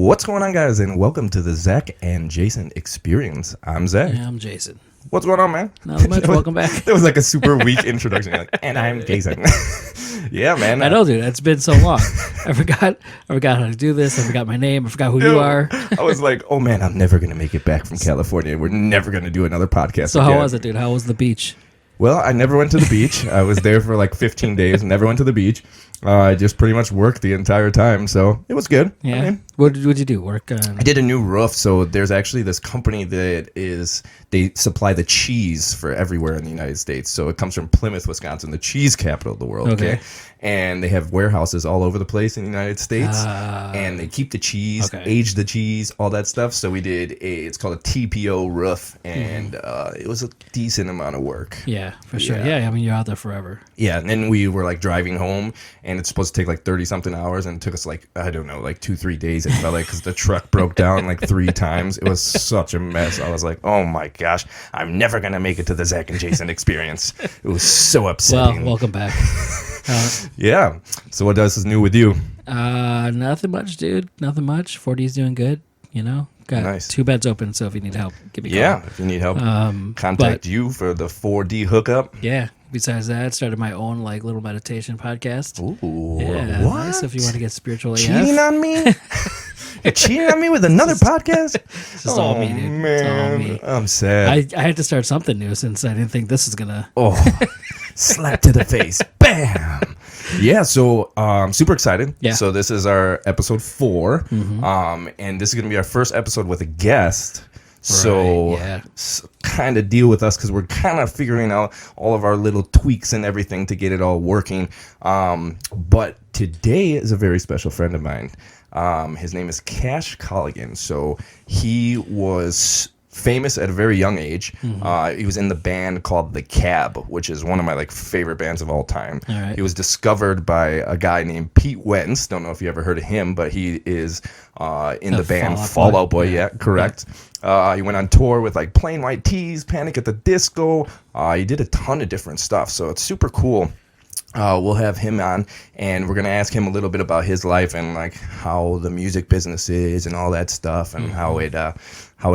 What's going on, guys, and welcome to the Zach and Jason Experience. I'm Zach. Yeah, I'm Jason. What's going on, man? Not much. Welcome back. That was like a super weak introduction. You're like, and I'm Jason. Yeah, man. I know, dude. It's been so long. I forgot how to do this. I forgot my name. I forgot who you are. I was like, oh, man, I'm never going to make it back from California. We're never going to do another podcast So again. how was it, dude? How was the beach? Well, I never went to the beach. I was there for like 15 days, never went to the beach. I just pretty much worked the entire time, so it was good. Yeah. I mean, What'd you do? Work on... I did a new roof, so there's actually this company they supply the cheese for everywhere in the United States. So it comes from Plymouth, Wisconsin, the cheese capital of the world. Okay. And they have warehouses all over the place in the United States, and they keep the cheese, age the cheese, all that stuff. So we did it's called a TPO roof, and it was a decent amount of work. Yeah, for sure. Yeah, I mean, you're out there forever. Yeah, and then we were like driving home, and it's supposed to take like 30-something hours, and it took us like, I don't know, like 2-3 days. It felt like, because the truck broke down like 3 times. It was such a mess. I was like, oh my gosh, I'm never going to make it to the Zach and Jason Experience. It was so upsetting. Well, welcome back. Yeah. So what else is new with you? Nothing much, dude. Nothing much. 40's doing good, you know. Got 2 beds open, so if you need help, give me a call. Yeah, if you need help, contact you for the 4D hookup. Yeah. Besides that, started my own like little meditation podcast. Ooh, yeah, what? Nice if you want to get spiritual AF. Cheating on me? You're cheating on me with another podcast? It's just all me, dude. Man, it's all me. I'm sad. I had to start something new since I didn't think this was gonna. Oh, slap to the face. Bam. Yeah, so super excited. Yeah. So this is our episode 4, and this is going to be our first episode with a guest. So kind of deal with us, because we're kind of figuring out all of our little tweaks and everything to get it all working. But today is a very special friend of mine. His name is Colligan. So he was famous at a very young age. He was in the band called The Cab, which is one of my like favorite bands of all time. He was discovered by a guy named Pete Wentz. Don't know if you ever heard of him, but he is in the band Fall Out Boy. Yeah, correct. He went on tour with like Plain White T's, Panic at the Disco. He did a ton of different stuff, so it's super cool. We'll have him on, and we're going to ask him a little bit about his life and like how the music business is and all that stuff, and how it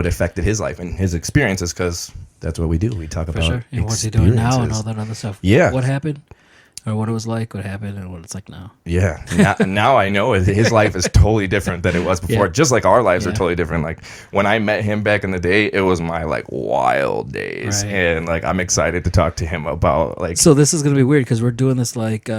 affected his life and his experiences, because that's what we do. We talk about and what's he doing now and all that other stuff. Yeah. What happened? Or what it was like, what happened, and what it's like now. Yeah. Now I know his life is totally different than it was before. Just like our lives are totally different. Like when I met him back in the day, it was my like wild days. Right. And like I'm excited to talk to him about like. So this is going to be weird because we're doing this like, he's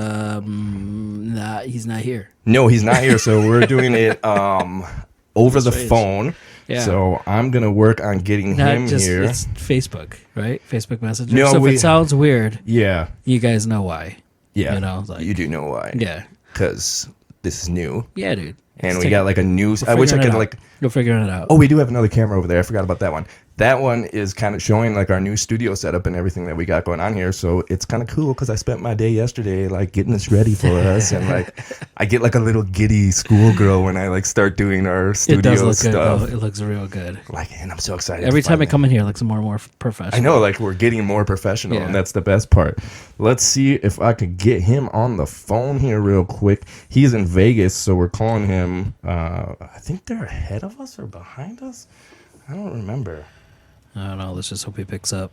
not here. No, he's not here. So we're doing it over the phone. Yeah. So I'm going to work on getting him here. It's Facebook, right? Facebook Messenger. No, so if it sounds weird, you guys know why. Yeah, you know, like, you do know why. Yeah, because this is new. Yeah, dude. And we got like a new. I wish I could like. You're figuring it out. Oh, we do have another camera over there. I forgot about that one. That one is kind of showing like our new studio setup and everything that we got going on here. So it's kind of cool because I spent my day yesterday like getting this ready for us, and like I get like a little giddy schoolgirl when I like start doing our studio it does look stuff. Good, it looks real good. Like, and I'm so excited. Every time I come in here, it looks more and more professional. I know, like we're getting more professional, and that's the best part. Let's see if I can get him on the phone here real quick. He's in Vegas, so we're calling him. I think they're ahead of us or behind us. I don't remember. I don't know. Let's just hope he picks up.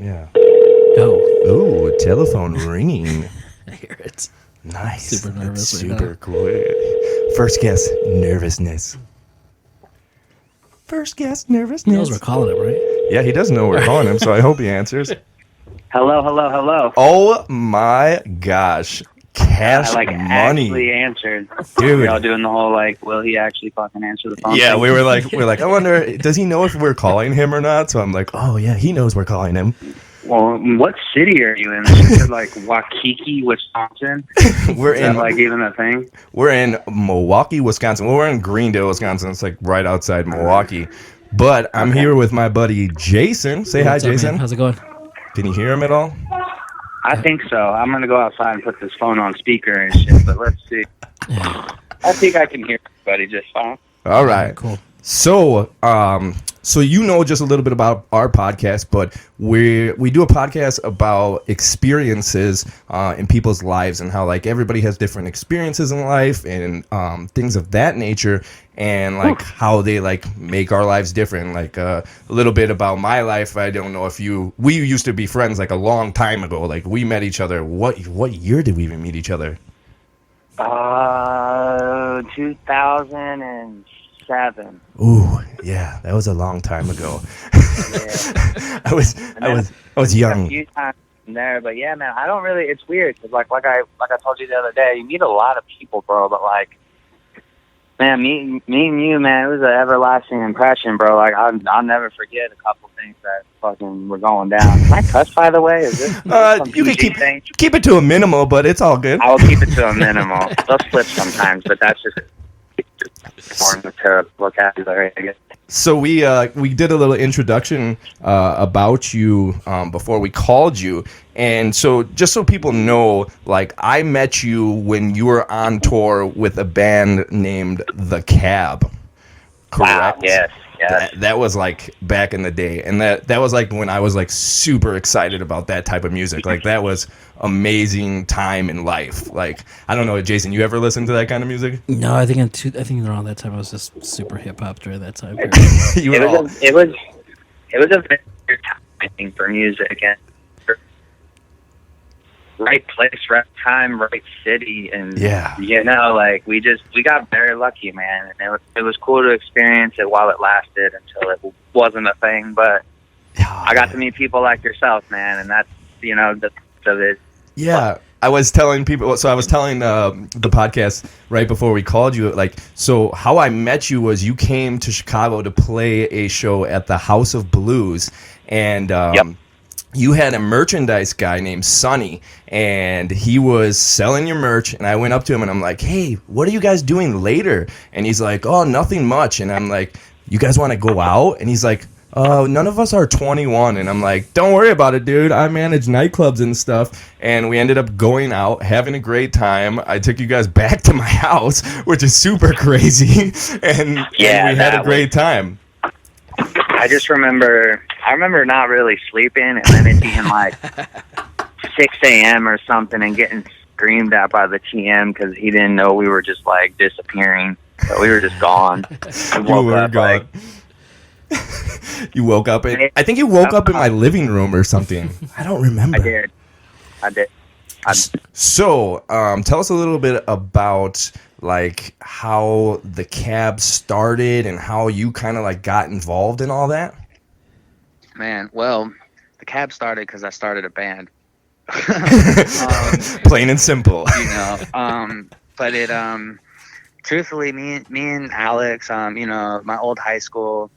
Yeah. Oh, telephone ringing. I hear it. Nice. Super nervous. That's super cool. First guess, nervousness. First guess, nervousness. He knows we're calling him, right? Yeah, he does know we're calling him, so I hope he answers. Hello. Oh my gosh. Cash I money. Actually answered. Dude. We're all doing the whole will he actually fucking answer the phone? Yeah, thing? we're like, I wonder, does he know if we're calling him or not? So I'm like, oh yeah, he knows we're calling him. Well, what city are you in? You said Waukee, Wisconsin. We're in even a thing. We're in Milwaukee, Wisconsin. Well, we're in Greendale, Wisconsin. It's like right outside Milwaukee. But I'm here with my buddy Jason. Say hi, Jason. Man? How's it going? Can you hear him at all? I think so. I'm going to go outside and put this phone on speaker and shit, but let's see. I think I can hear everybody just fine. All right. Cool. So, So you know just a little bit about our podcast, but we do a podcast about experiences in people's lives and how like everybody has different experiences in life and things of that nature, and like how they like make our lives different. Like a little bit about my life. I don't know if we used to be friends like a long time ago. Like we met each other. What year did we even meet each other? 2007. Ooh, yeah, that was a long time ago. Yeah. I was young. A few times there, but yeah, man, I don't really. It's weird because like I told you the other day, you meet a lot of people, bro. But like, man, meeting you, man, it was an everlasting impression, bro. Like I'll never forget a couple things that fucking were going down. Can I cuss, by the way? Is this you can keep it to a minimal, but it's all good. I will keep it to a minimal. They'll slip sometimes, but that's just more the vocabulary, I guess. So we did a little introduction about you before we called you, and so just so people know, like I met you when you were on tour with a band named The Cab. Correct? Wow, yes. That was like back in the day, and that was like when I was like super excited about that type of music. Like that was amazing time in life. Like I don't know, Jason, you ever listen to that kind of music? No, I think around that time I was just super hip hop during that time. It was a very weird time, I think, for music, and right place, right time, right city, and you know, like we got very lucky, man. And it was cool to experience it while it lasted until it wasn't a thing. But I got to meet people like yourself, man, and that's the of it. Yeah. I was telling people, so I was telling the podcast right before we called you, like, so how I met you was you came to Chicago to play a show at the House of Blues, and you had a merchandise guy named Sonny, and he was selling your merch, and I went up to him, and I'm like, hey, what are you guys doing later? And he's like, oh, nothing much. And I'm like, you guys want to go out? And he's like, none of us are 21. And I'm like, don't worry about it, dude. I manage nightclubs and stuff. And we ended up going out, having a great time. I took you guys back to my house, which is super crazy. and we had a great time. I remember not really sleeping, and then it being like 6 a.m. or something, and getting screamed at by the TM because he didn't know we were just like disappearing. So we were just gone. You were gone. You woke up. I think you woke up in my living room or something. I don't remember. I did. So, tell us a little bit about like how the Cab started and how you kind of like got involved in all that. Man, well, the Cab started because I started a band. Plain and simple. You know, but it truthfully, me and Alex, my old high school.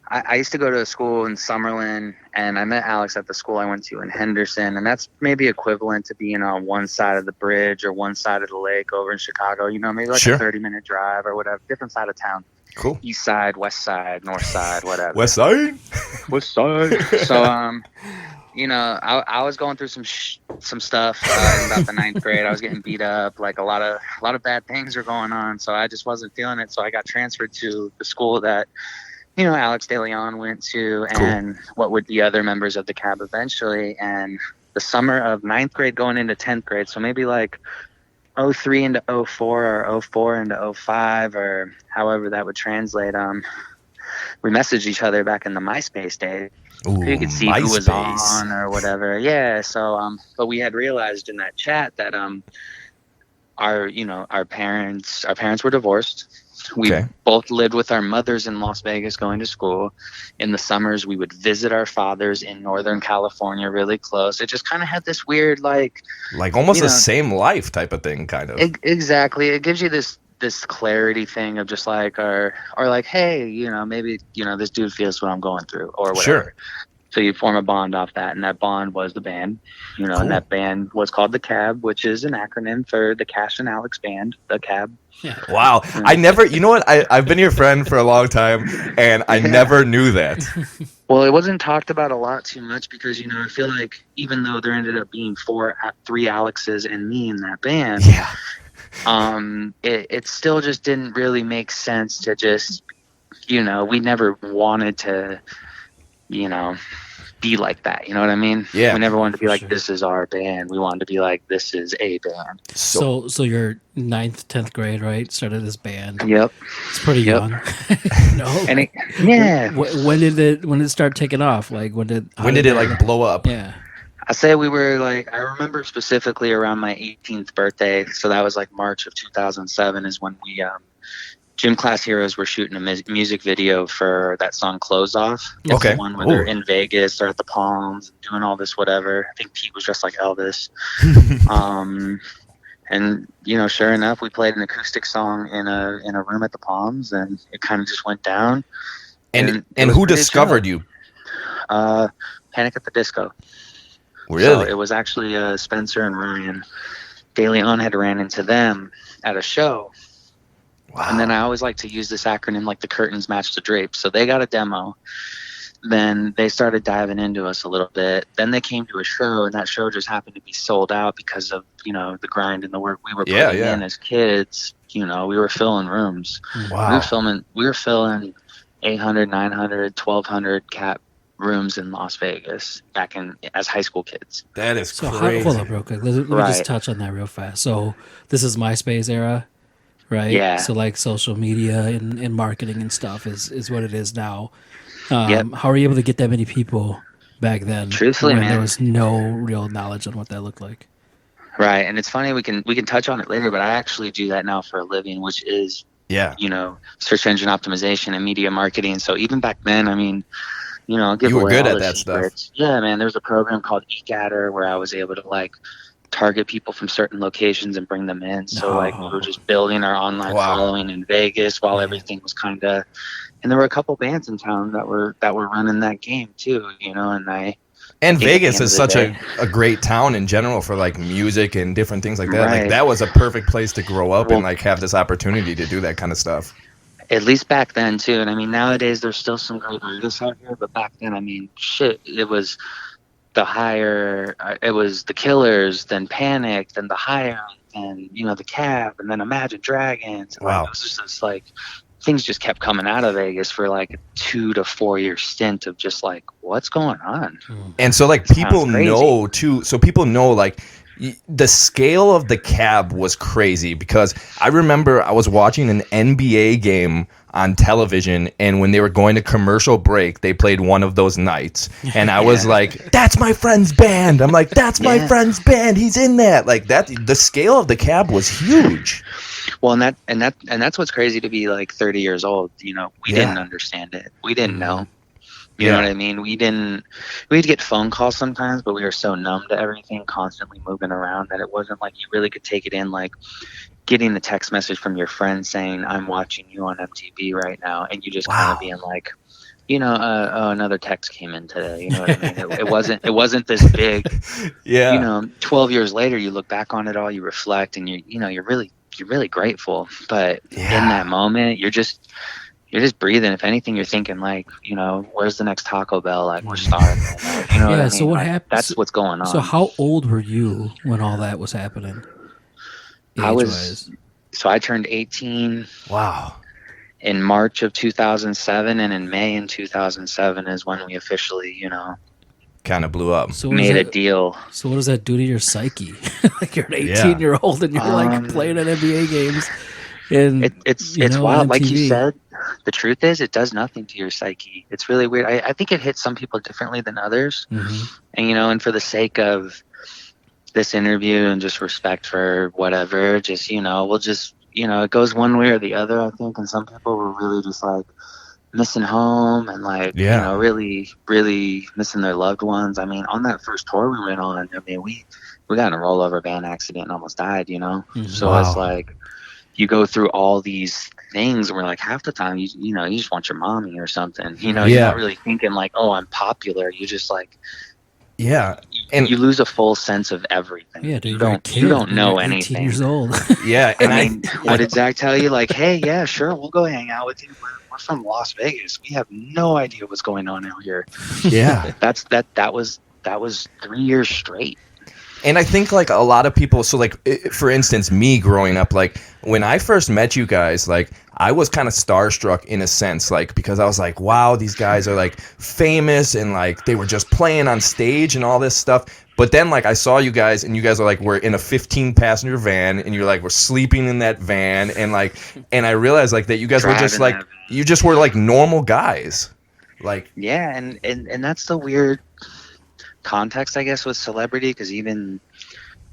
I used to go to a school in Summerlin, and I met Alex at the school I went to in Henderson, and that's maybe equivalent to being on one side of the bridge or one side of the lake over in Chicago, maybe like a 30-minute drive or whatever, different side of town. Cool. East side, west side, north side, whatever. West side? West side. So, I was going through some stuff in about the 9th grade. I was getting beat up. Like a lot of bad things were going on, so I just wasn't feeling it. So I got transferred to the school that Alex De Leon went to, and what would be other members of the Cab eventually. And the summer of 9th grade going into 10th grade, so maybe like 03 into 04 or 04 into 05 or however that would translate. We messaged each other back in the MySpace days. Ooh, you could see who was on or whatever. Yeah. So, but we had realized in that chat that our parents were divorced. We both lived with our mothers in Las Vegas going to school. In the summers, we would visit our fathers in Northern California really close. It just kind of had this weird, like almost the same life type of thing, kind of. Exactly. It gives you this clarity thing of just like, or like, hey, maybe, this dude feels what I'm going through or whatever. Sure. So you form a bond off that, and that bond was the band, cool. And that band was called The Cab, which is an acronym for the Cash and Alex Band, The Cab. Yeah. Wow. I never, I've been your friend for a long time, and I never knew that. Well, it wasn't talked about a lot too much because, I feel like even though there ended up being 3 Alexes and me in that band, it still just didn't really make sense to just you know, we never wanted to, you know, be like that. You know what I mean? Yeah. We never wanted to be like, this is our band. We wanted to be like, this is a band. So you're 9th, 10th grade, right? Started this band. Yep. It's pretty young. No. And yeah. When did it start taking off? Like when did it like blow up? Yeah. I say we were like, I remember specifically around my 18th birthday. So that was like March of 2007 is when we, Gym Class Heroes were shooting a music video for that song Close Off. It's Okay. the one where they're in Vegas, they're at the Palms, doing all this whatever. I think Pete was dressed like Elvis. And, you know, sure enough, we played an acoustic song in a room at the Palms, and it kind of just went down. And who discovered you? Panic at the Disco. Really? So it was actually Spencer and Ryan De Leon had ran into them at a show. Wow. And then I always like to use this acronym, like the curtains match the drapes. So they got a demo. Then they started diving into us a little bit. Then they came to a show, and that show just happened to be sold out because of, you know, the grind and the work we were putting in as kids. You know, we were filling rooms. Wow. We were filling 800, 900, 1,200 cap rooms in Las Vegas back in as high school kids. That is crazy. Hold up real quick. Let me just touch on that real fast. So this is MySpace era, right? Yeah. So like social media and marketing and stuff is what it is now. Yep. How are you able to get that many people back then? Truthfully, when man, there was no real knowledge on what that looked like. Right, and it's funny we can touch on it later, but I actually do that now for a living, which is you know, search engine optimization and media marketing. So even back then, I mean, you know, you were good at that secrets. Stuff. Yeah, man. There's a program called eGatter where I was able to like target people from certain locations and bring them in. So like we were just building our online following in Vegas while everything was kind of. And there were a couple bands in town that were running that game too, you know. And Vegas is such a great town in general for like music and different things like that. Right. Like that was a perfect place to grow up and like have this opportunity to do that kind of stuff. At least back then too. And I mean, nowadays there's still some great artists out here, but back then, I mean, shit, it was the Killers, then Panic, then the Hire, and you know, the Cab, and then Imagine Dragons. Wow. Like, it was just this like things just kept coming out of Vegas for like a 2 to 4 year stint of just like, what's going on? And so like people know too. So people know like the scale of the Cab was crazy because I remember I was watching an NBA game on television, and when they were going to commercial break, they played One of Those Nights, and I was like, "That's my friend's band." I'm like, "That's my friend's band. He's in that." Like that, the scale of the Cab was huge. Well, and that's what's crazy to be like 30 years old. You know, we didn't understand it. We didn't know. You know what I mean? We'd get phone calls sometimes, but we were so numb to everything, constantly moving around, that it wasn't like you really could take it in, like getting the text message from your friend saying, "I'm watching you on MTV right now," and you just kind of being like, you know, another text came in today. You know what I mean? It wasn't this big. Yeah. You know, 12 years later, you look back on it all, you reflect, and you're really grateful. But in that moment, you're just breathing. If anything, you're thinking like, you know, where's the next Taco Bell? Like, we're starving. Like, you know what I mean? So what like, happened? That's what's going on. So how old were you when all that was happening? I turned 18. Wow. In March of 2007, and in May in 2007 is when we officially, you know, kind of blew up. So made a deal. So what does that do to your psyche? Like you're an 18-year-old and you're like playing at NBA games. And it's wild. Like you said, the truth is it does nothing to your psyche. It's really weird. I think it hits some people differently than others. Mm-hmm. And, you know, and for the sake of this interview and just respect for whatever, just, you know, we'll just, you know, it goes one way or the other, I think. And some people were really just like missing home and like, you know, really, really missing their loved ones. I mean, on that first tour we went on, I mean, we got in a rollover van accident and almost died, you know? Mm-hmm. So it's like, you go through all these things where like half the time, you know, you just want your mommy or something, you know, you're not really thinking like, oh, I'm popular. You just like, and you lose a full sense of everything. Yeah, dude, you don't know anything. 18 years old. And I mean, what did Zach tell you? Like, hey, yeah, sure, we'll go hang out with you. We're from Las Vegas. We have no idea what's going on out here. Yeah, that was 3 years straight. And I think like a lot of people, so like for instance, me growing up, like when I first met you guys, like I was kind of starstruck in a sense, like, because I was like, wow, these guys are like famous and like they were just playing on stage and all this stuff. But then, like, I saw you guys, and you guys are like, we're in a 15-passenger van, and you're like, we're sleeping in that van, and like, and I realized like that you guys were just like, you just were like normal guys, like. Yeah, and that's the weird context, I guess, with celebrity, because even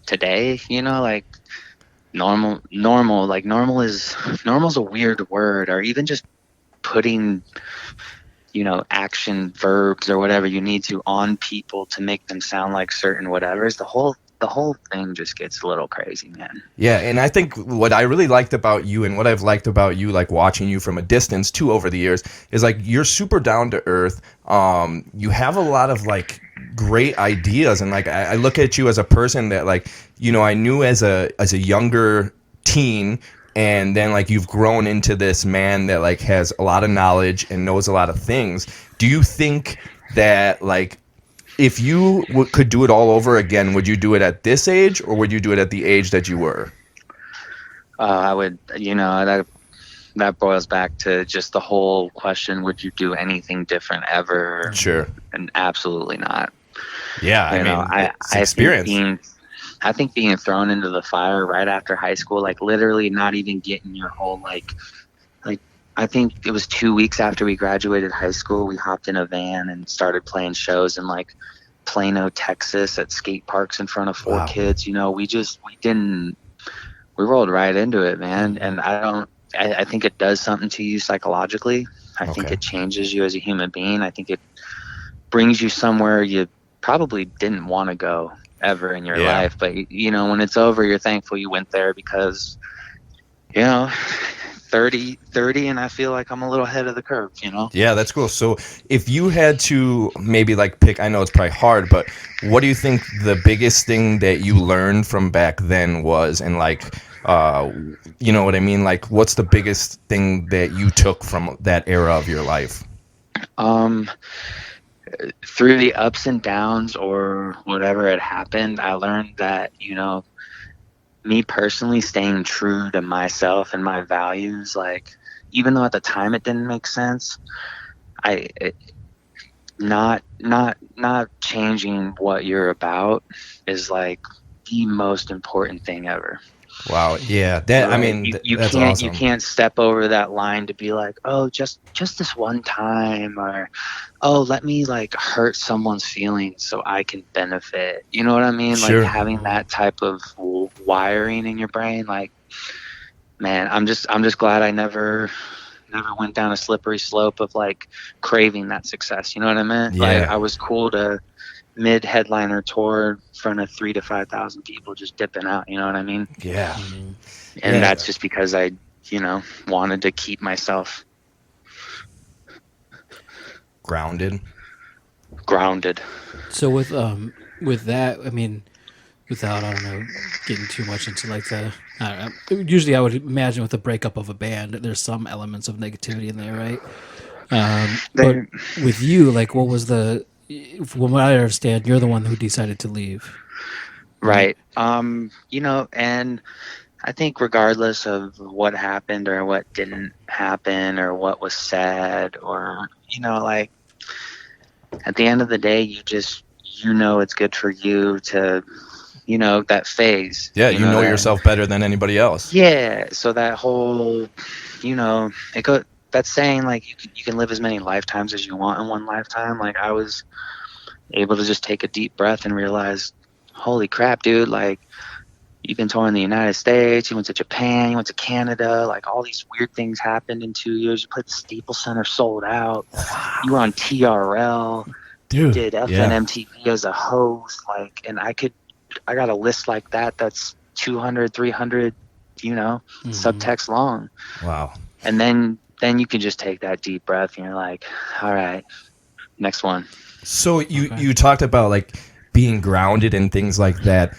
today, you know, like normal is a weird word, or even just putting, you know, action verbs or whatever you need to on people to make them sound like certain whatevers. The whole thing just gets a little crazy, man. Yeah, and I think what I really liked about you, and what I've liked about you, like watching you from a distance too over the years, is like you're super down to earth. You have a lot of like great ideas, and like I look at you as a person that, like, you know, I knew as a younger teen. And then, like, you've grown into this man that, like, has a lot of knowledge and knows a lot of things. Do you think that, like, if you could do it all over again, would you do it at this age, or would you do it at the age that you were? I would, you know, that boils back to just the whole question, would you do anything different ever? Sure. And absolutely not. Yeah, it's experience. I think being thrown into the fire right after high school, like literally not even getting your whole like I think it was 2 weeks after we graduated high school, we hopped in a van and started playing shows in like Plano, Texas at skate parks in front of four kids. You know, we rolled right into it, man. And I think it does something to you psychologically. I think it changes you as a human being. I think it brings you somewhere you probably didn't want to go ever in your life, but you know, when it's over, you're thankful you went there, because, you know, 30 and I feel like I'm a little ahead of the curve, you know. Yeah, that's cool. So if you had to maybe like pick, I know it's probably hard, but what do you think the biggest thing that you learned from back then was? And like, you know what I mean, like what's the biggest thing that you took from that era of your life? Through the ups and downs or whatever had happened, I learned that, you know, me personally staying true to myself and my values, like, even though at the time it didn't make sense, not changing what you're about is like the most important thing ever. Wow. Yeah. That, right? I mean, that's awesome. You can't step over that line to be like, oh, just this one time, or, oh, let me like hurt someone's feelings so I can benefit. You know what I mean? Sure. Like having that type of wiring in your brain. Like, man, I'm just glad I never went down a slippery slope of like craving that success. You know what I mean? Yeah. Like I was cool to mid-headliner tour in front of 3,000 to 5,000 people just dipping out, you know what I mean? Yeah. And that's just because I, you know, wanted to keep myself grounded. So with that, I mean, without, I don't know, getting too much into like the, I don't know, usually I would imagine with the breakup of a band, there's some elements of negativity in there, right? But with you, like, what was the, from what I understand, you're the one who decided to leave. Right. You know, and I think regardless of what happened or what didn't happen or what was said, or, you know, like at the end of the day, you know, it's good for you to, you know, that phase. Yeah. You know yourself better than anybody else. Yeah. So that whole, you know, that's saying like you can live as many lifetimes as you want in one lifetime. Like I was able to just take a deep breath and realize, holy crap, dude, like you've been touring the United States, you went to Japan, you went to Canada, like all these weird things happened in 2 years. You played the Staples Center, sold out. Wow. You were on TRL. Dude, you did FNMTV as a host, like, and I got a list like that's 200, 300, you know, subtext long. Wow. And then you can just take that deep breath and you're like, all right, next one. So you talked about like being grounded and things like that.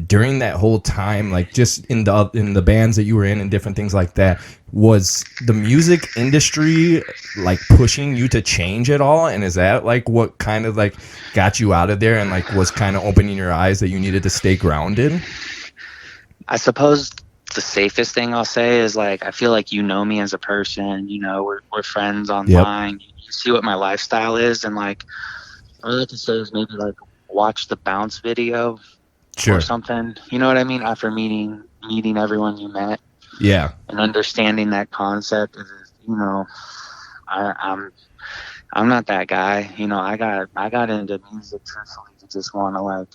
During that whole time, like just in the bands that you were in and different things like that, was the music industry like pushing you to change at all? And is that like what kind of like got you out of there and like was kind of opening your eyes that you needed to stay grounded? I suppose the safest thing I'll say is like, I feel like you know me as a person, you know, we're friends online. Yep. You see what my lifestyle is, and like, all I like to say is maybe like watch the bounce video or something. You know what I mean? After meeting everyone you met. Yeah. And understanding that concept is, you know, I'm not that guy. You know, I got into music truthfully to just want to like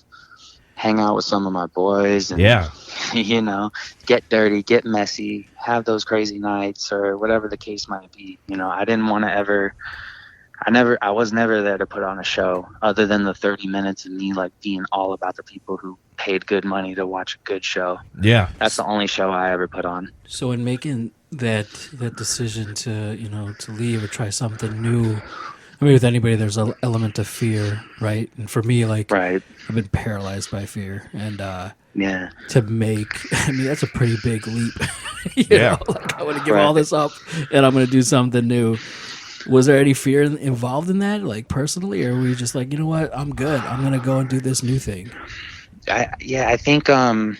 hang out with some of my boys and, you know, get dirty, get messy, have those crazy nights or whatever the case might be. You know, I didn't want to I was never there to put on a show other than the 30 minutes of me like being all about the people who paid good money to watch a good show. Yeah. That's the only show I ever put on. So in making that decision to, you know, to leave or try something new, I mean, with anybody, there's an element of fear, right? And for me, like, I've been paralyzed by fear. And to make, I mean, that's a pretty big leap. you know? Like, I want to give all this up and I'm going to do something new. Was there any fear involved in that, like, personally? Or were you just like, you know what, I'm good. I'm going to go and do this new thing? I think you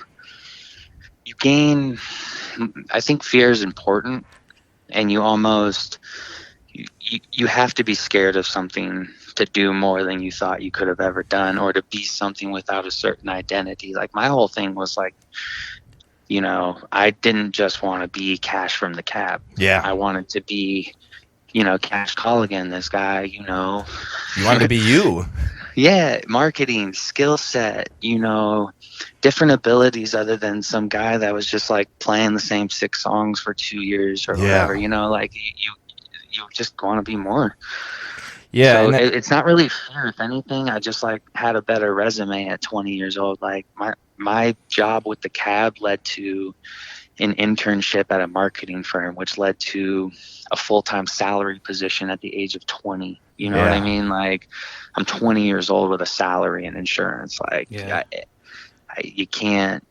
gain, I think fear is important. And you almost... You have to be scared of something to do more than you thought you could have ever done, or to be something without a certain identity. Like my whole thing was like, you know, I didn't just want to be Cash from the Cab. Yeah. I wanted to be, you know, Cash Colligan, this guy, you know. You wanted to be you. Yeah, marketing, skill set, you know, different abilities other than some guy that was just like playing the same 6 songs for 2 years or whatever, you know, like you just want to be more. Yeah. So it's not really fear. If anything, I just like had a better resume at 20 years old. Like my job with the Cab led to an internship at a marketing firm, which led to a full-time salary position at the age of 20. You know what I mean? Like I'm 20 years old with a salary and insurance. Like you can't.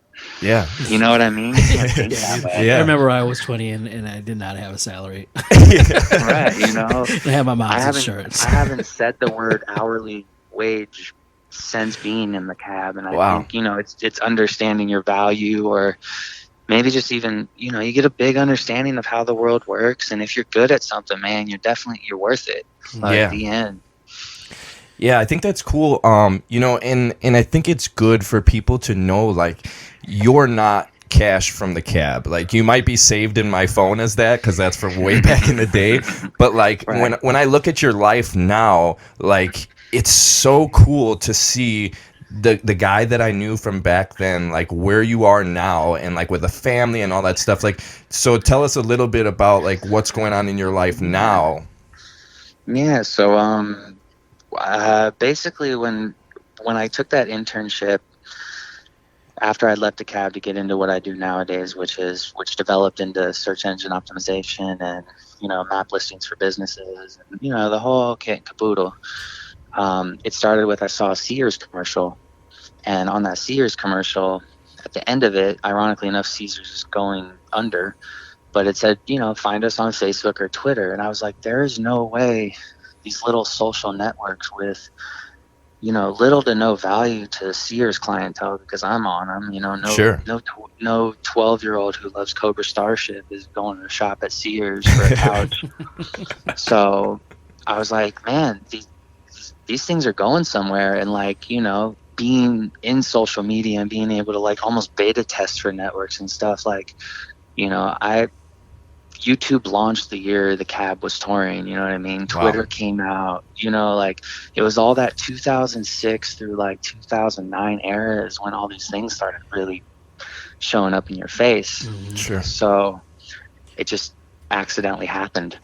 Yeah. You know what I mean? I remember I was 20 and I did not have a salary. Right, you know. I had my mom's insurance. I haven't said the word hourly wage since being in the Cab, and I think, you know, it's understanding your value, or maybe just even, you know, you get a big understanding of how the world works, and if you're good at something, man, you're worth it. Like at the end. Yeah, I think that's cool. You know, and I think it's good for people to know, like, you're not Cash from the Cab. Like, you might be saved in my phone as that because that's from way back in the day. But like when I look at your life now, like, it's so cool to see the guy that I knew from back then, like where you are now, and like with a family and all that stuff. Like, so tell us a little bit about like what's going on in your life now. Yeah. So basically when I took that internship after I left the Cab to get into what I do nowadays, which developed into search engine optimization and, you know, map listings for businesses and, you know, the whole kit and caboodle. It started with, I saw a Sears commercial, and on that Sears commercial, at the end of it, ironically enough, Caesars is going under, but it said, you know, find us on Facebook or Twitter. And I was like, there is no way these little social networks with, you know, little to no value to Sears clientele, because I'm on them, you know, no 12-year-old who loves Cobra Starship is going to shop at Sears for a couch. So I was like, man, these things are going somewhere. And like, you know, being in social media and being able to like almost beta test for networks and stuff, like, you know, YouTube launched the year the Cab was touring, you know what I mean? Twitter came out, you know, like it was all that 2006 through like 2009 era is when all these things started really showing up in your face. Sure. So it just accidentally happened.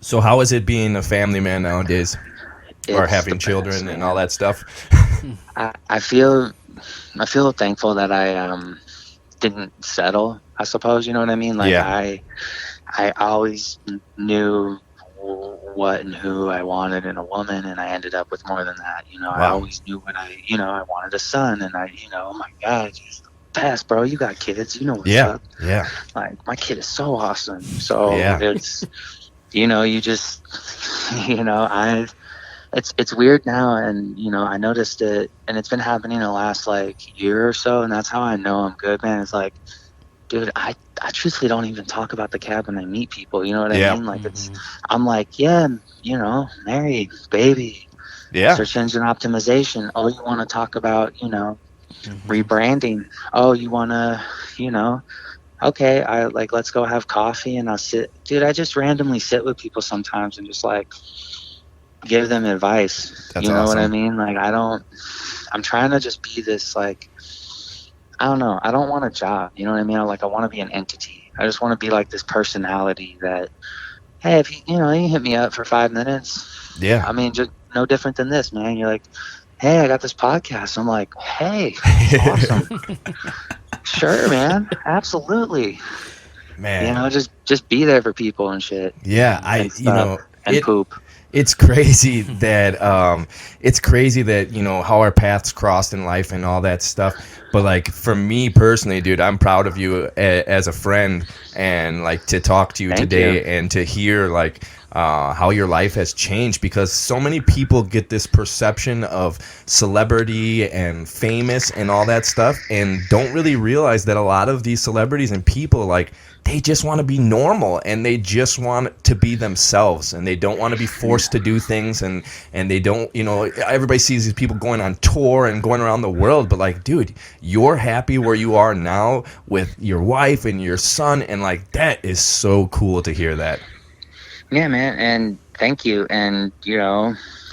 So how is it being a family man nowadays? Or having children and all that stuff? I feel thankful that I didn't settle, I suppose, you know what I mean? Like I always knew what and who I wanted in a woman, and I ended up with more than that. You know, I always knew what I wanted a son, and oh my God, he's the best, bro. You got kids, you know what's up. Yeah. Like, my kid is so awesome. So it's, you know, you just, you know, it's weird now, and you know, I noticed it, and it's been happening the last like year or so, and that's how I know I'm good, man. It's like dude, I truthfully don't even talk about the cab when I meet people. You know what Yeah. I mean? Like I'm like, yeah, you know, married, baby, Yeah. search engine optimization. Oh, you want to talk about, you know, rebranding. Oh, you want to, you know, okay, I like, let's go have coffee and I'll sit. Dude, I just randomly sit with people sometimes and just like give them advice. That's You know what I awesome. mean? Like, I'm trying to just be this, like, I don't know. I don't want a job. You know what I mean? I want to be an entity. I just want to be like this personality that, hey, if you hit me up for 5 minutes, Yeah. I mean, just no different than this, man. You're like, hey, I got this podcast. I'm like, hey, awesome. Sure, man. Absolutely. Man. You know, just be there for people and shit. Yeah, And stuff, and poop. It's crazy that how our paths crossed in life and all that stuff. But like for me personally, dude, I'm proud of you as a friend, and like to talk to you Thank today you. and to hear like how your life has changed, because so many people get this perception of celebrity and famous and all that stuff and don't really realize that a lot of these celebrities and people, like, they just want to be normal and they just want to be themselves and they don't want to be forced to do things, and they don't, everybody sees these people going on tour and going around the world, but like, dude, you're happy where you are now with your wife and your son, and like that is so cool to hear that. Yeah, man, and thank you. And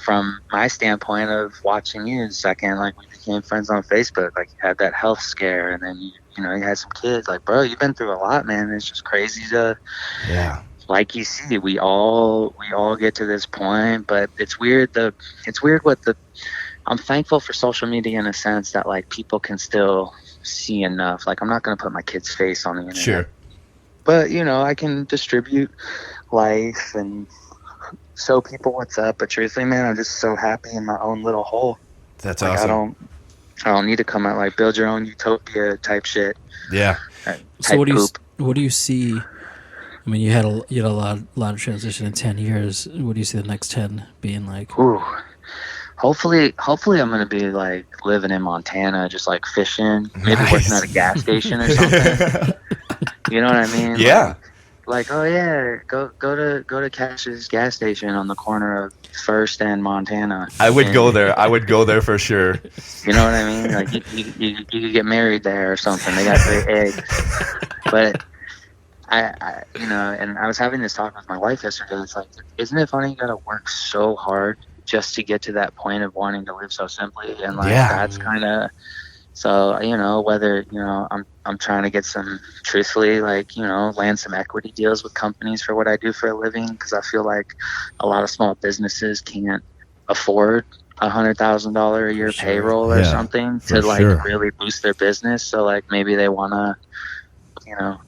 from my standpoint of watching you second, like we became friends on Facebook. Like you had that health scare, and then you had some kids. Like, bro, you've been through a lot, man. It's just crazy to, like you see, we all get to this point, but it's weird. I'm thankful for social media in a sense that like people can still see enough. Like I'm not gonna put my kid's face on the internet. Sure. But I can distribute life and show people what's up. But truthfully, man, I'm just so happy in my own little hole. That's like, awesome. I don't need to come out like build your own utopia type shit. Yeah. So what do you see? I mean, you had a lot of transition in 10 years. What do you see the next 10 being like? Ooh. Hopefully I'm gonna be like living in Montana, just like fishing, maybe working at a gas station or something. You know what I mean? Yeah. Like, oh yeah, go to Cash's gas station on the corner of First and Montana. I would go there. I would go there for sure. You know what I mean? Like you could get married there or something. They got great eggs. But I and I was having this talk with my wife yesterday. It's like, isn't it funny? You got to work so hard just to get to that point of wanting to live so simply, and like that's kind of. So, whether, I'm trying to get some, truthfully, like, land some equity deals with companies for what I do for a living, because I feel like a lot of small businesses can't afford $100,000 a year payroll or something to really boost their business. So like maybe they want to,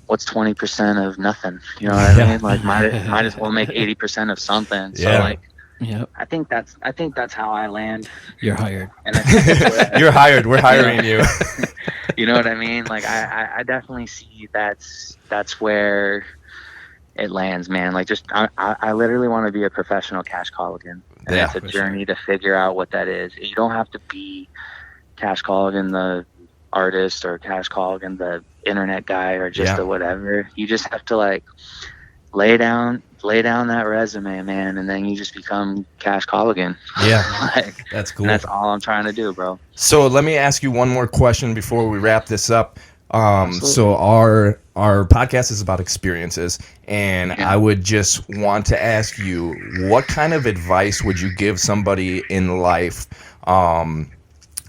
what's 20% of nothing? You know what I mean? Like might as well make 80% of something. So like, yep. I think that's how I land. You're hired. And You're hired. We're hiring you. You know what I mean? Like I definitely see that's where it lands, man. Like just I literally want to be a professional Cash Colligan, and it's a journey to figure out what that is. You don't have to be Cash Colligan the artist or Cash Colligan the internet guy or just the whatever. You just have to like lay down that resume, man, and then you just become Cash Colligan. Yeah. Like, that's cool. That's all I'm trying to do, bro. So let me ask you one more question before we wrap this up. So our podcast is about experiences, and I would just want to ask you, what kind of advice would you give somebody in life,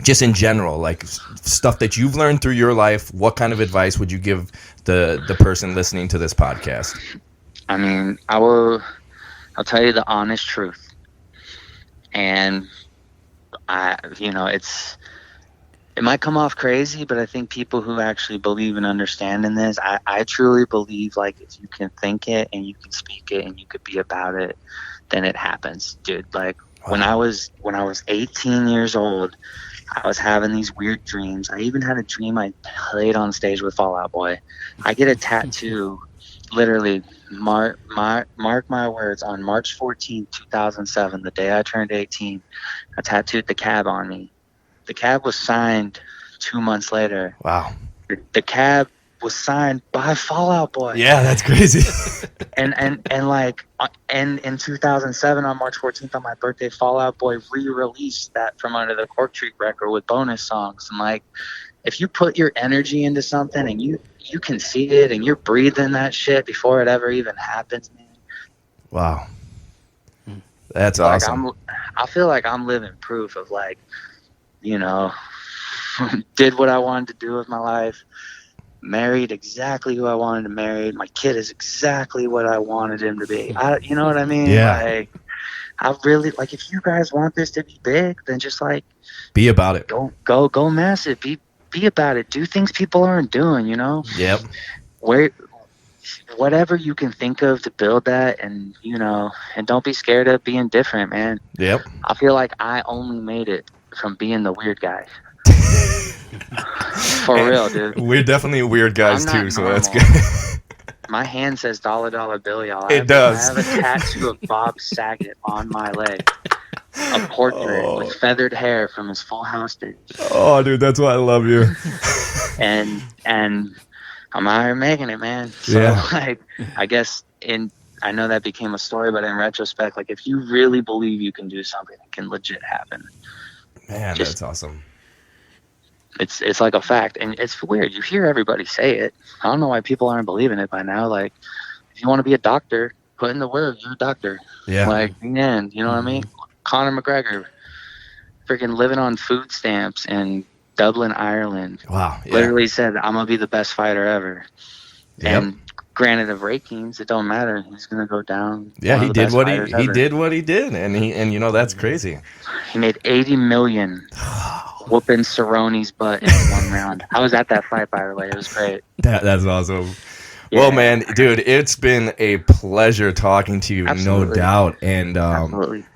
just in general, like stuff that you've learned through your life? What kind of advice would you give the person listening to this podcast? I mean, I'll tell you the honest truth. And it might come off crazy, but I think people who actually believe and understand in this, I truly believe like if you can think it and you can speak it and you could be about it, then it happens, dude. Like when I was 18 years old, I was having these weird dreams. I even had a dream I played on stage with Fall Out Boy. I get a tattoo. Literally, mark my words, on March 14th, 2007, the day I turned 18, I tattooed the cab on me. The cab was signed 2 months later. Wow. The cab was signed by Fall Out Boy. Yeah, that's crazy. And in 2007 on March 14th on my birthday, Fall Out Boy re-released that From Under the Cork Tree record with bonus songs. And like, if you put your energy into something and you can see it and you're breathing that shit before it ever even happens, man. Wow. That's like awesome. I feel like I'm living proof of like, did what I wanted to do with my life, married exactly who I wanted to marry. My kid is exactly what I wanted him to be. You know what I mean? Yeah. Like, I really, like, if you guys want this to be big, then just like be about it. Go massive. Be about it. Do things people aren't doing, Yep. Whatever you can think of to build that, and and don't be scared of being different, man. Yep. I feel like I only made it from being the weird guy. For real, dude. We're definitely weird guys too, so that's good. My hand says $dollar bill, y'all. It does. I have a tattoo of Bob Saget on my leg. A portrait with feathered hair from his Full House days. Oh, dude, that's why I love you. and I'm out here making it, man. So, like, I guess I know that became a story, but in retrospect, like, if you really believe you can do something, it can legit happen. Man, that's awesome. It's like a fact, and it's weird. You hear everybody say it. I don't know why people aren't believing it by now. Like, if you want to be a doctor, put in the word, you're a doctor. Yeah. Like, the end, you know what I mean? Conor McGregor, freaking living on food stamps in Dublin, Ireland. Wow. Yeah. Literally said, I'm going to be the best fighter ever. Yep. And granted, of rankings, it don't matter. He's going to go down. Yeah, he did what he did what he did, and that's crazy. He made $80 million whooping Cerrone's butt in one round. I was at that fight, by the way. It was great. That's awesome. Yeah. Well, man, dude, it's been a pleasure talking to you, no doubt. And absolutely.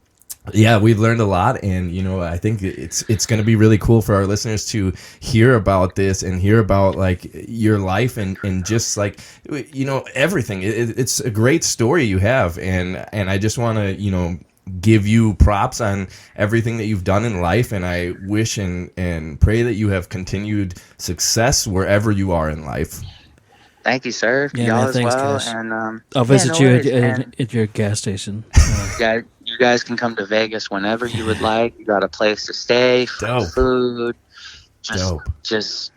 Yeah, we've learned a lot, and I think it's going to be really cool for our listeners to hear about this and hear about like your life and just like everything. It's a great story you have, and I just want to give you props on everything that you've done in life, and I wish and pray that you have continued success wherever you are in life. Thank you, sir. Yeah, y'all man, as thanks, well. Cash. And I'll visit you at your gas station. You guys can come to Vegas whenever you would like. You got a place to stay, food. Just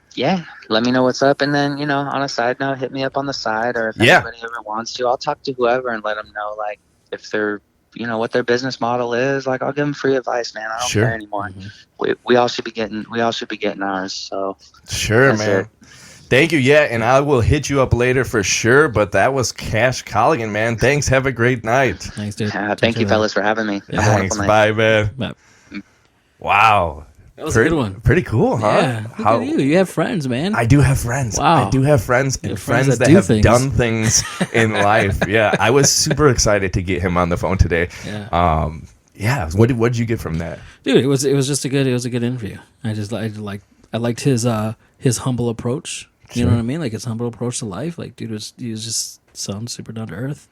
let me know what's up. And then, on a side note, hit me up on the side, or if anybody ever wants to, I'll talk to whoever and let them know, like, if they're, what their business model is. Like, I'll give them free advice, man. I don't care anymore. Mm-hmm. We all should be getting ours. So sure, man. It. Thank you. Yeah, and I will hit you up later for sure. But that was Cash Colligan, man. Thanks. Have a great night. Thanks, dude. Thank you, fellas, for having me. Yeah. Thanks. Bye, man. Bye. Wow. That was a good one. Pretty cool, huh? Yeah. Look at you. You have friends, man. I do have friends. Wow. I do have friends and friends that have done things in life. Yeah. I was super excited to get him on the phone today. Yeah. Yeah. What did you get from that? Dude, it was just a good interview. I liked his humble approach. You know what I mean? Like his humble approach to life. Like, dude, he was just super down to earth.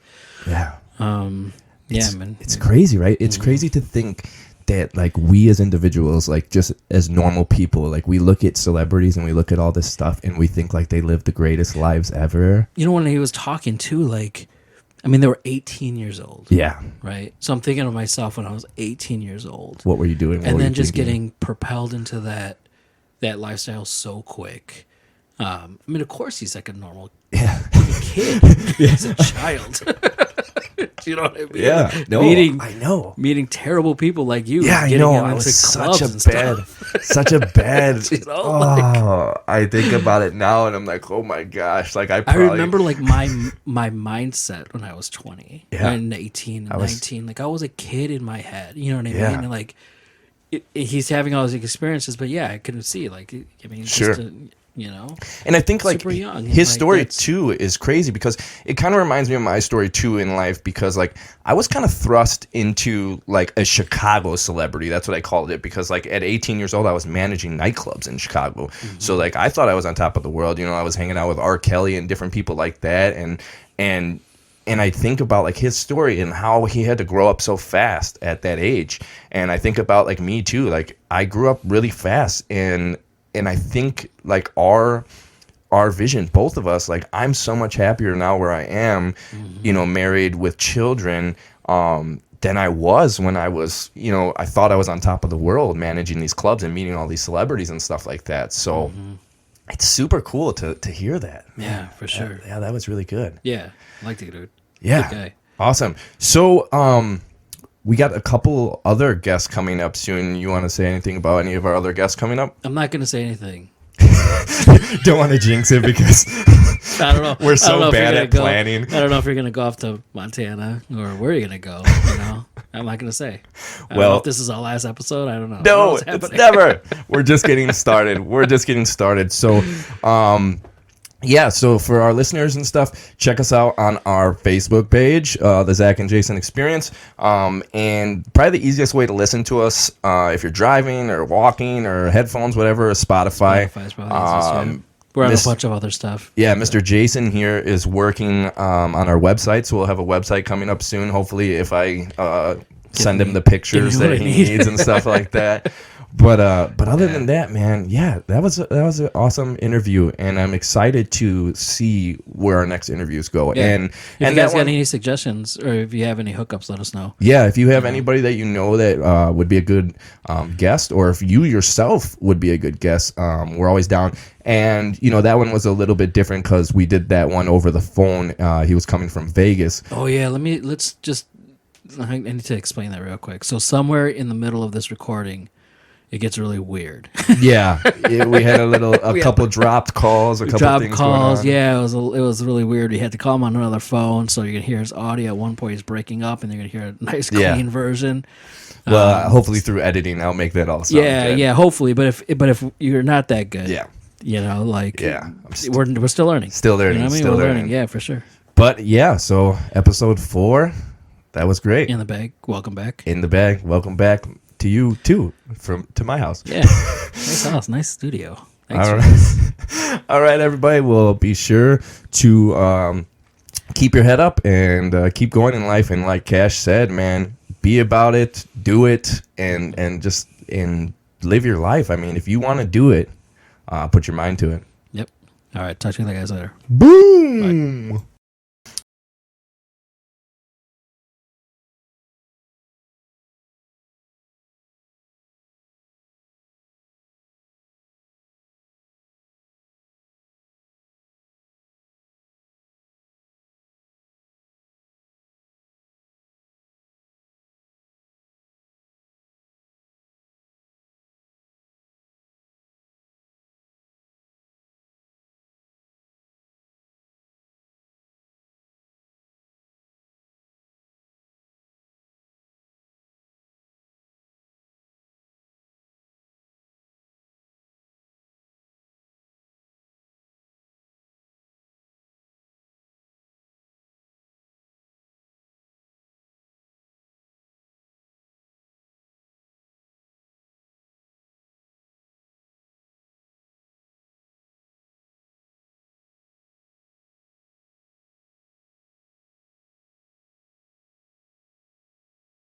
Yeah. Man. It's crazy, right? It's crazy to think that like we as individuals, like just as normal people, like we look at celebrities and we look at all this stuff and we think like they live the greatest lives ever. When he was talking too, like, I mean, they were 18 years old. Yeah. Right. So I'm thinking of myself when I was 18 years old. What were you doing? And then just getting propelled into that lifestyle so quick. I mean, of course, he's like a normal kid. He's a child. You know what I mean? Yeah. No, I know. Meeting terrible people like you. Yeah, I know. I was such a bad. I think about it now, and I'm like, oh my gosh! Like I remember like my mindset when I was 20, and 18, and 19. Like I was a kid in my head. You know what I mean? And like he's having all these experiences, but I couldn't see. Like I mean, sure. And I think like young, his story too is crazy because it kind of reminds me of my story too in life, because like I was kind of thrust into like a Chicago celebrity. That's what I called it, because like at 18 years old I was managing nightclubs in Chicago. Mm-hmm. So like I thought I was on top of the world. I was hanging out with R. Kelly and different people like that, and I think about like his story and how he had to grow up so fast at that age. And I think about like me too. Like I grew up really fast, and I think like our our vision, both of us, like I'm so much happier now where I am, married with children, than I was when I was, I thought I was on top of the world managing these clubs and meeting all these celebrities and stuff like that. So it's super cool to hear that. Yeah, for sure. That was really good. Yeah, I liked it, dude. Yeah. Good guy. Awesome. So, we got a couple other guests coming up soon. You want to say anything about any of our other guests coming up? I'm not going to say anything. Don't want to jinx it because I don't know. We're so bad at planning. I don't know if you're going to go off to Montana or where you're going to go. I'm not going to say. I don't know if this is our last episode. I don't know. No, it's never. We're just getting started. So, yeah, so for our listeners and stuff, check us out on our Facebook page, the Zach and Jason Experience. And probably the easiest way to listen to us, if you're driving or walking or headphones, whatever, is Spotify. Spotify's probably easiest, yeah. We're on a bunch of other stuff. Yeah, Mr. Jason here is working on our website, so we'll have a website coming up soon, hopefully, if I send him the pictures that he needs and stuff like that. But other than that, man, that was an awesome interview, and I'm excited to see where our next interviews go. Yeah. And if you guys got any suggestions or if you have any hookups, let us know. Yeah, if you have anybody that you know that would be a good guest, or if you yourself would be a good guest, we're always down. And that one was a little bit different because we did that one over the phone. He was coming from Vegas. Oh yeah, I need to explain that real quick. So somewhere in the middle of this recording, it gets really weird. Yeah, we had a couple dropped calls, things going on. Yeah, it was really weird. We had to call him on another phone, so you can hear his audio. At one point, he's breaking up, and you're gonna hear a nice clean version. Well, hopefully through editing, I'll make that all sound good. Yeah, hopefully. But if you're not that good, we're still learning. Still learning. You know what I mean? Still we're learning. Yeah, for sure. But yeah, so episode 4, that was great. In the bag. Welcome back. In the bag. Welcome back. To you too, to my house. Yeah, nice house, nice studio. Thanks. All right, everybody. Well, be sure to keep your head up and keep going in life. And like Cash said, man, be about it, do it, and live your life. I mean, if you want to do it, put your mind to it. Yep. All right. Talk to you guys later. Boom. Bye.